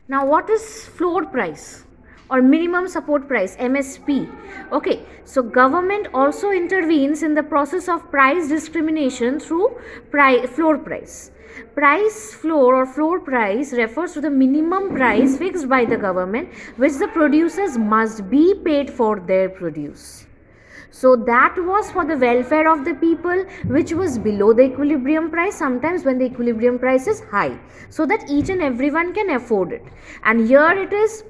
Now, what is floor price or minimum support price, MSP? Okay, so government also intervenes in the process of price discrimination through floor price. Price floor or floor price refers to the minimum price fixed by the government which the producers must be paid for their produce. So that was for the welfare of the people, which was below the equilibrium price, sometimes when the equilibrium price is high, so that each and everyone can afford it. And here it is,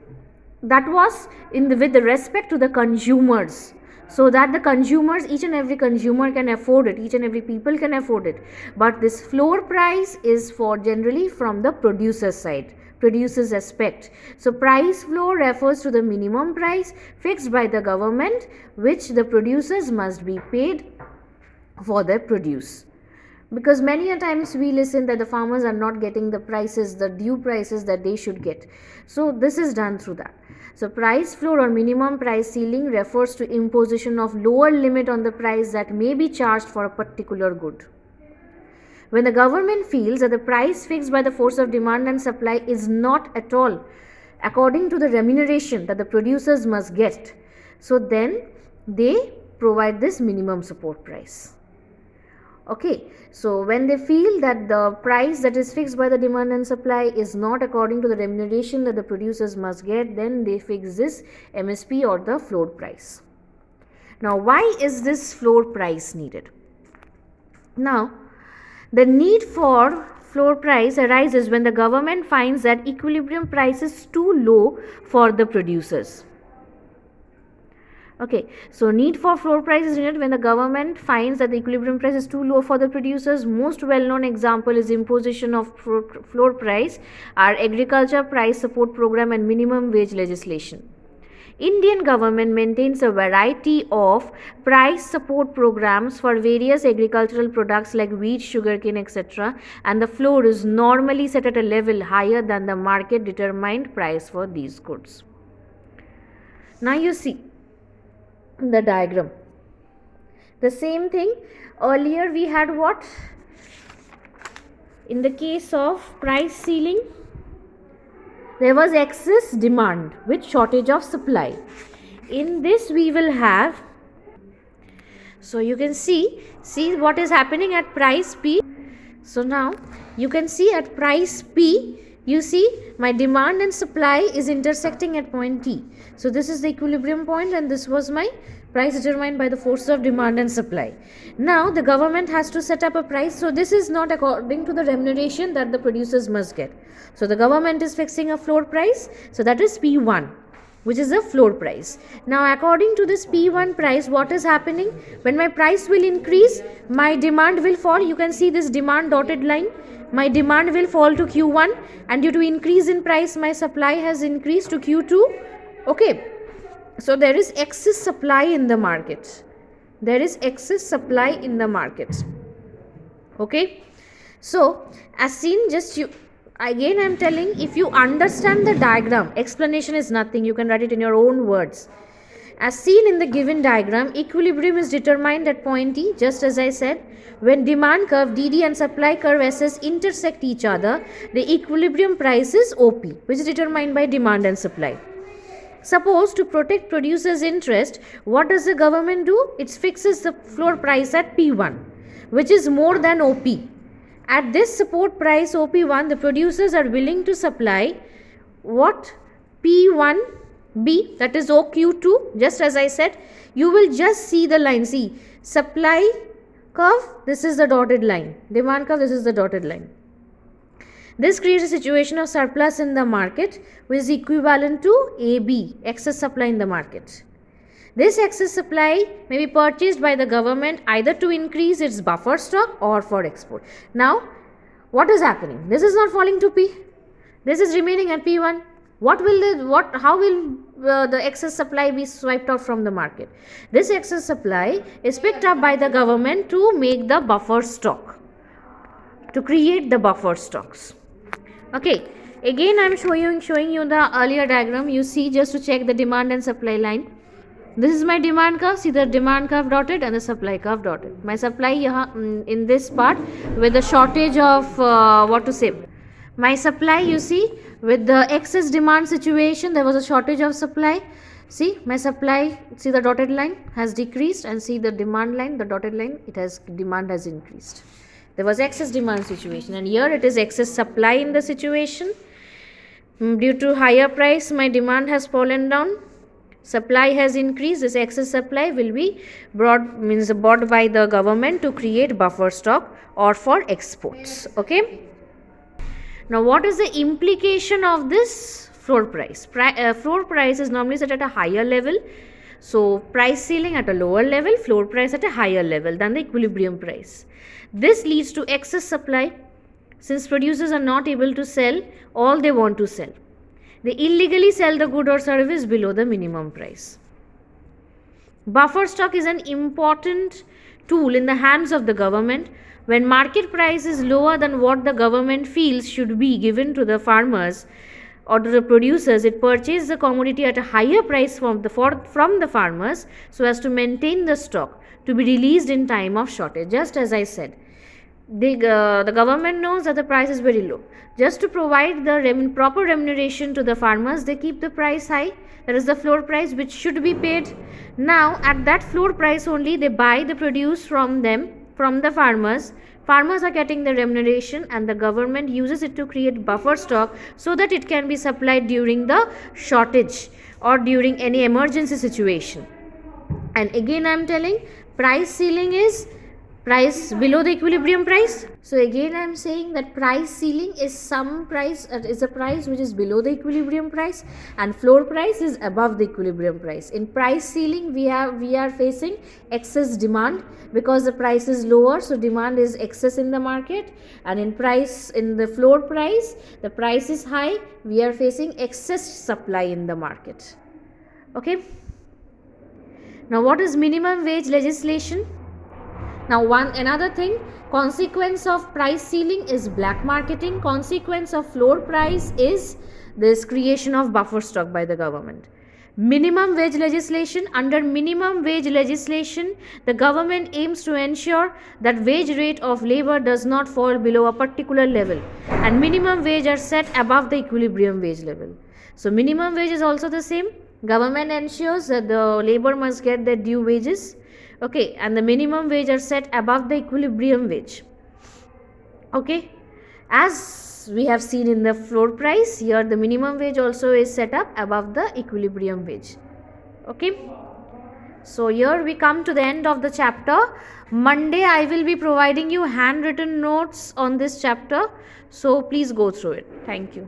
that was with the respect to the consumers, so that the consumers, each and every consumer can afford it, each and every people can afford it. But this floor price is for generally from the producer side, producer's aspect. So price floor refers to the minimum price fixed by the government which the producers must be paid for their produce. Because many a times we listen that the farmers are not getting the prices, the due prices that they should get. So this is done through that. So price floor or minimum price ceiling refers to imposition of lower limit on the price that may be charged for a particular good. When the government feels that the price fixed by the force of demand and supply is not at all according to the remuneration that the producers must get, so then they provide this minimum support price. Okay, so when they feel that the price that is fixed by the demand and supply is not according to the remuneration that the producers must get, then they fix this MSP or the floor price. Now, why is this floor price needed? Now, the need for floor price arises when the government finds that equilibrium price is too low for the producers. Okay, so need for floor price is needed when the government finds that the equilibrium price is too low for the producers. Most well-known example is imposition of floor price, our agriculture price support program and minimum wage legislation. Indian government maintains a variety of price support programs for various agricultural products like wheat, sugarcane, etc. and the floor is normally set at a level higher than the market determined price for these goods. Now you see the diagram. The same thing earlier we had what? In the case of price ceiling, there was excess demand with shortage of supply. In this we will have, so you can see what is happening at price P. So now you can see at price P, you see my demand and supply is intersecting at point T. So this is the equilibrium point and this was my price determined by the forces of demand and supply. Now the government has to set up a price, so this is not according to the remuneration that the producers must get. So the government is fixing a floor price, so that is P1, which is the floor price. Now according to this P1 price, what is happening? When my price will increase, my demand will fall. You can see this demand dotted line. My demand will fall to Q1 and due to increase in price, my supply has increased to Q2. Okay. So there is excess supply in the market. There is excess supply in the market. Okay. So as seen, again I am telling, if you understand the diagram, explanation is nothing. You can write it in your own words. As seen in the given diagram, equilibrium is determined at point T, just as I said. When demand curve DD and supply curve SS intersect each other, the equilibrium price is OP, which is determined by demand and supply. Suppose to protect producers' interest, what does the government do? It fixes the floor price at P1, which is more than OP. At this support price OP1, the producers are willing to supply what? P1B, that is OQ2, just as I said. You will just see the line. See, supply curve, this is the dotted line. Demand curve, this is the dotted line. This creates a situation of surplus in the market, which is equivalent to AB, excess supply in the market. This excess supply may be purchased by the government either to increase its buffer stock or for export. Now, what is happening? This is not falling to P. This is remaining at P1. How will the excess supply be swiped out from the market? This excess supply is picked up by the government to make the buffer stock, to create the buffer stocks. Okay, again I am showing you the earlier diagram. You see, just to check the demand and supply line. This is my demand curve. See the demand curve dotted and the supply curve dotted. My supply in this part with the shortage of My supply, you see, with the excess demand situation, there was a shortage of supply. See, my supply, see the dotted line has decreased, and see the demand line, the dotted line, demand has increased. There was excess demand situation, and here it is excess supply in the situation. Due to higher price, my demand has fallen down. Supply has increased. This excess supply will be bought by the government to create buffer stock or for exports. Okay. Now, what is the implication of this floor price? Floor price is normally set at a higher level. So, price ceiling at a lower level, floor price at a higher level than the equilibrium price. This leads to excess supply since producers are not able to sell all they want to sell. They illegally sell the good or service below the minimum price. Buffer stock is an important tool in the hands of the government. When market price is lower than what the government feels should be given to the farmers or to the producers, it purchases the commodity at a higher price from the farmers so as to maintain the stock to be released in time of shortage. Just as I said, the government knows that the price is very low. Just to provide the proper remuneration to the farmers, they keep the price high. That is the floor price which should be paid. Now, at that floor price only, they buy the produce from the farmers. Farmers are getting the remuneration, and the government uses it to create buffer stock so that it can be supplied during the shortage or during any emergency situation. And again, I am telling, price ceiling is price below the equilibrium price. So again I am saying that price ceiling is is a price which is below the equilibrium price, and floor price is above the equilibrium price. In price ceiling we are facing excess demand because the price is lower, so demand is excess in the market, and in the floor price, the price is high, we are facing excess supply in the market. Okay. Now, what is minimum wage legislation? Now, another thing, consequence of price ceiling is black marketing. Consequence of floor price is this creation of buffer stock by the government. Minimum wage legislation. Under minimum wage legislation, the government aims to ensure that wage rate of labor does not fall below a particular level, and minimum wage are set above the equilibrium wage level. So, minimum wage is also the same. Government ensures that the labor must get their due wages. Okay, and the minimum wage are set above the equilibrium wage. Okay, as we have seen in the floor price, here the minimum wage also is set up above the equilibrium wage. Okay, so here we come to the end of the chapter. Monday I will be providing you handwritten notes on this chapter, so please go through it. Thank you.